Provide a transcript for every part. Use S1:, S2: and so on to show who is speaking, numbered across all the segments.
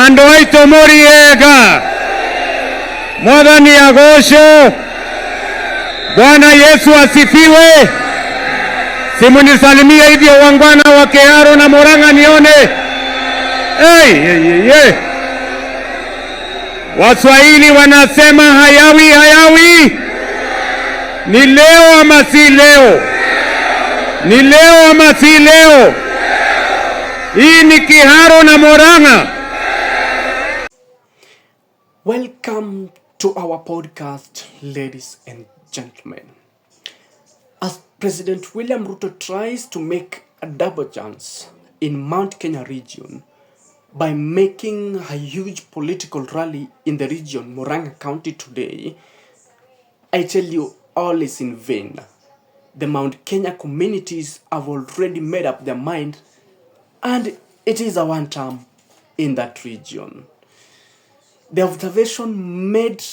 S1: Ando aito moriega. Mwathani agocwo. Bwana Yesu asifiwe. Simunisalimia hivyo wangwana wa Kearo na Murang'A nione. Hey. Waswahili wanasema hayawi. Ni leo ama si leo? Ni leo ama si leo? Hii ni Kearo na Murang'A.
S2: Welcome to our podcast, ladies and gentlemen. As President William Ruto tries to make a double chance in Mount Kenya region by making a huge political rally in the region, Murang'A County today, I tell you, all is in vain. The Mount Kenya communities have already made up their mind, and it is a Wantam in that region. The observation made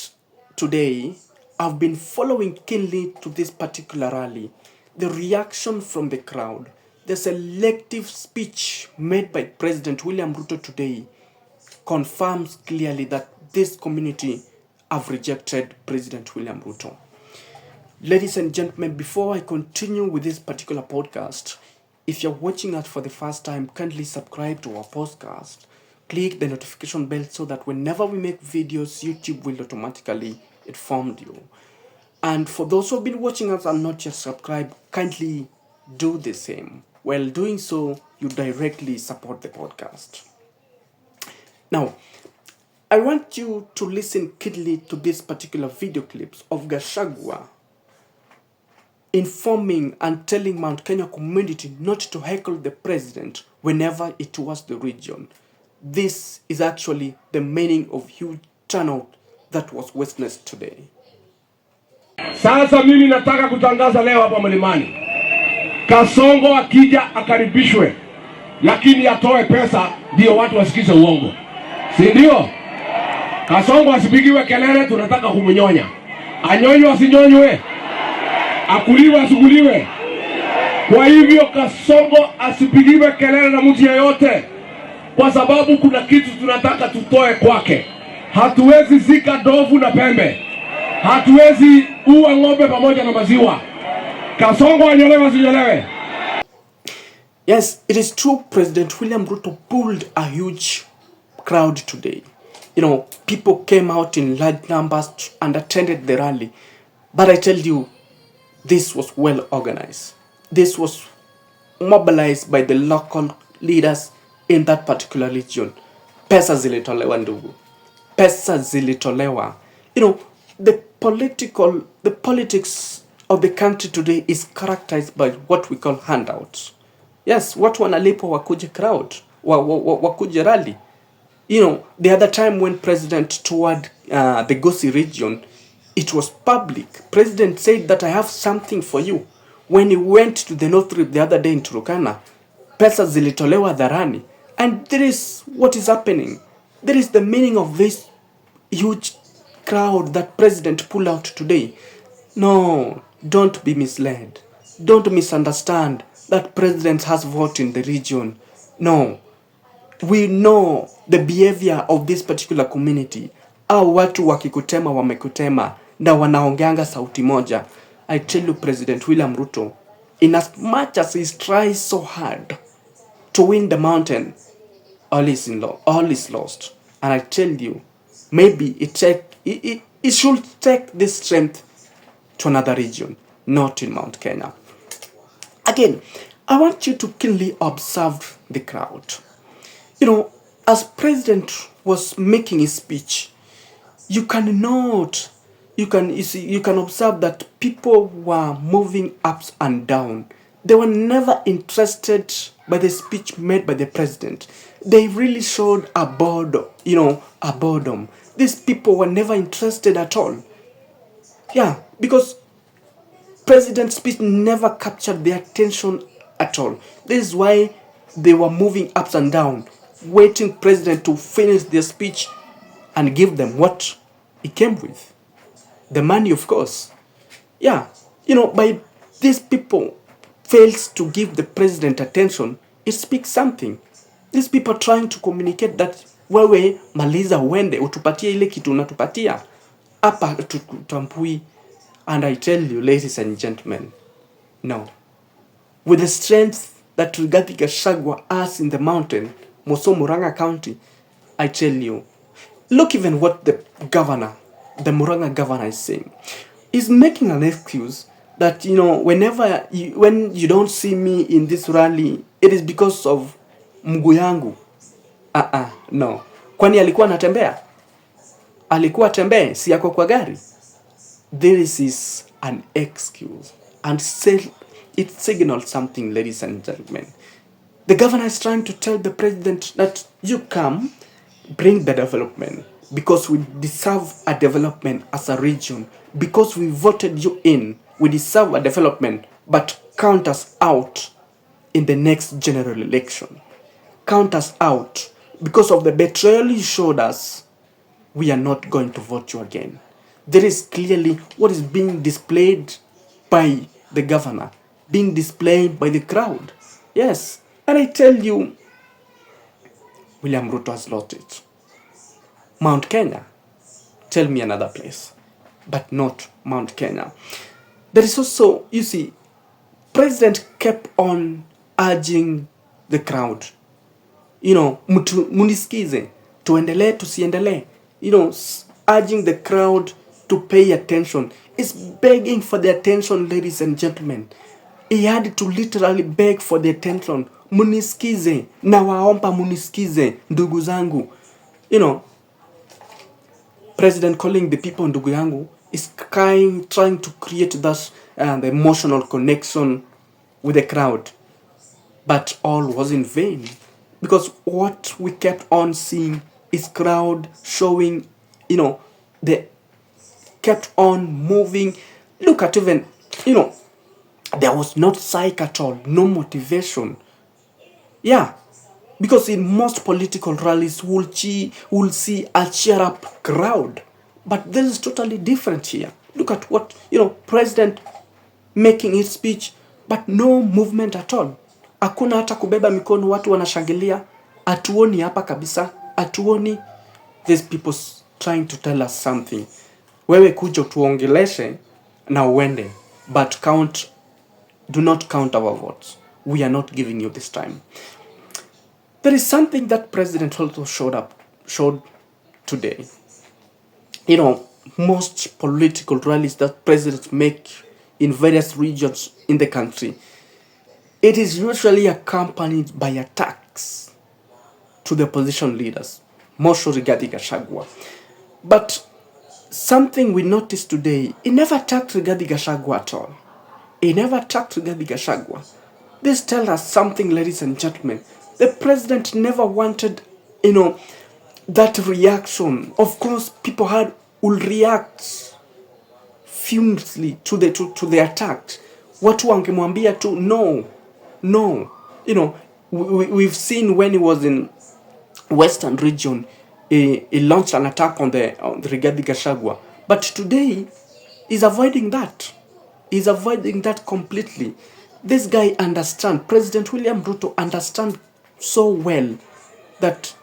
S2: today, I've been following keenly to this particular rally. The reaction from the crowd, the selective speech made by President William Ruto today confirms clearly that this community have rejected President William Ruto. Ladies and gentlemen, before I continue with this particular podcast, if you're watching us for the first time, kindly subscribe to our podcast. Click the notification bell so that whenever we make videos, YouTube will automatically inform you. And for those who have been watching us and not yet subscribed, kindly do the same. While doing so, you directly support the podcast. Now, I want you to listen keenly to this particular video clips of Gachagua informing and telling Mount Kenya community not to heckle the president whenever it was the region. This is actually the meaning of huge turnout that was witnessed today.
S3: Sasa mimi nataka kutangaza leo hapa Mlimani. Kasongo akija akaribishwe, lakini atoe pesa ndio watu wasikize uongo. Si ndio? Kasongo asipigiwe kelele, tunataka kumunyonya. Anyonywe asinyonywe? Akuliwe asikuliwe? Kwa hivyo Kasongo asipigiwe kelele na mtu yeyote, kwa sababu kuna kitu tunataka tutoe kwake. Hatuwezi zika ndovu na pembe. Hatuwezi uwa ng'ombe pamoja na maziwa. Kasongo anyolewe asinyolewe?
S2: Yes, it is true President William Ruto pulled a huge crowd today. You know, people came out in large numbers and attended the rally. But I tell you, this was well organized. This was mobilized by the local leaders in that particular region. Pesa zilitolewa ndugu. Pesa zilitolewa. You know, the politics of the country today is characterized by what we call handouts. Yes, watu wanalipo wakuje crowd, wakuje rally. You know, the other time when President toured the Gusii region, it was public. President said that I have something for you. When he went to the North Rift the other day in Turkana, pesa zilitolewa dharani. And there is what is happening. There is the meaning of this huge crowd that President pulled out today. No, don't be misled. Don't misunderstand that President has vote in the region. No. We know the behavior of this particular community. Au watu wakikutema wamekutema na wanaongeanga sauti moja. I tell you, President William Ruto, in as much as he tries so hard to win the mountain, all is lost. And I tell you, maybe it should take this strength to another region, not in Mount Kenya. Again, I want you to keenly observe the crowd. You know, as President was making his speech, you can observe that people were moving up and down. They were never interested by the speech made by the president. They really showed a boredom. These people were never interested at all. Yeah, because president's speech never captured their attention at all. This is why they were moving up and down, waiting president to finish their speech and give them what he came with. The money, of course. Yeah, you know, by these people fails to give the president attention, it speaks something. These people are trying to communicate that Wewe maliza uende utupatie ile kitu unatupatia. Hapa tutambui. And I tell you, ladies and gentlemen, no. With the strength that Rigathi Gachagua has in the mountain, Murang'A County, I tell you, look even what the Murang'A governor is saying. He's making an excuse that, when you don't see me in this rally, it is because of mguu yangu. No. Kwani alikuwa anatembea? Alikuwa tembea, si yako kwa gari? This is an excuse. And it signals something, ladies and gentlemen. The governor is trying to tell the president that you come, bring the development, because we deserve a development as a region. Because we voted you in, we deserve a development, but count us out in the next general election. Count us out. Because of the betrayal you showed us, we are not going to vote you again. There is clearly what is being displayed by the governor, being displayed by the crowd. Yes, and I tell you, William Ruto has lost it. Mount Kenya, tell me another place, but not Mount Kenya. There is also, you see, President kept on urging the crowd, munisikize, tuendelee, tusiendelee, urging the crowd to pay attention. Is begging for the attention, ladies and gentlemen. He had to literally beg for the attention. Munisikize, nawaomba munisikize, ndugu zangu. President calling the people ndugu yangu is trying to create that the emotional connection with the crowd. But all was in vain. Because what we kept on seeing is crowd showing, they kept on moving. Look at even, there was not psych at all, no motivation. Yeah, because in most political rallies, we'll see a cheer up crowd. But this is totally different here. Look at what, President making his speech, but no movement at all. Hakuna hata kubeba mikono, watu wanashangilia. Atuoni hapa kabisa. Atuoni. These people trying to tell us something. Wewe kuja tuongeleshe na uende. But do not count our votes. We are not giving you this time. There is something that President also showed today. Most political rallies that presidents make in various regions in the country, it is usually accompanied by attacks to the opposition leaders, mostly Rigathi Gachagua. But something we noticed today, he never attacked Rigathi Gachagua at all. He never attacked Rigathi Gachagua. This tells us something, ladies and gentlemen. The president never wanted, that reaction. Of course, people will react furiously to the attack. Watu wangemwambia tu no. We've seen when he was in Western region, he launched an attack on the Rigathi Gachagua. But today, he's avoiding that. He's avoiding that completely. This guy understands, President William Ruto understands so well that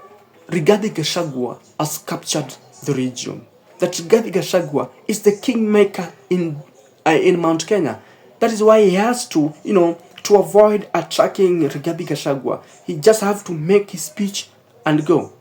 S2: Rigathi Gachagua has captured the region. That Rigathi Gachagua is the kingmaker in Mount Kenya. That is why he has to, to avoid attacking Rigathi Gachagua. He just have to make his speech and go.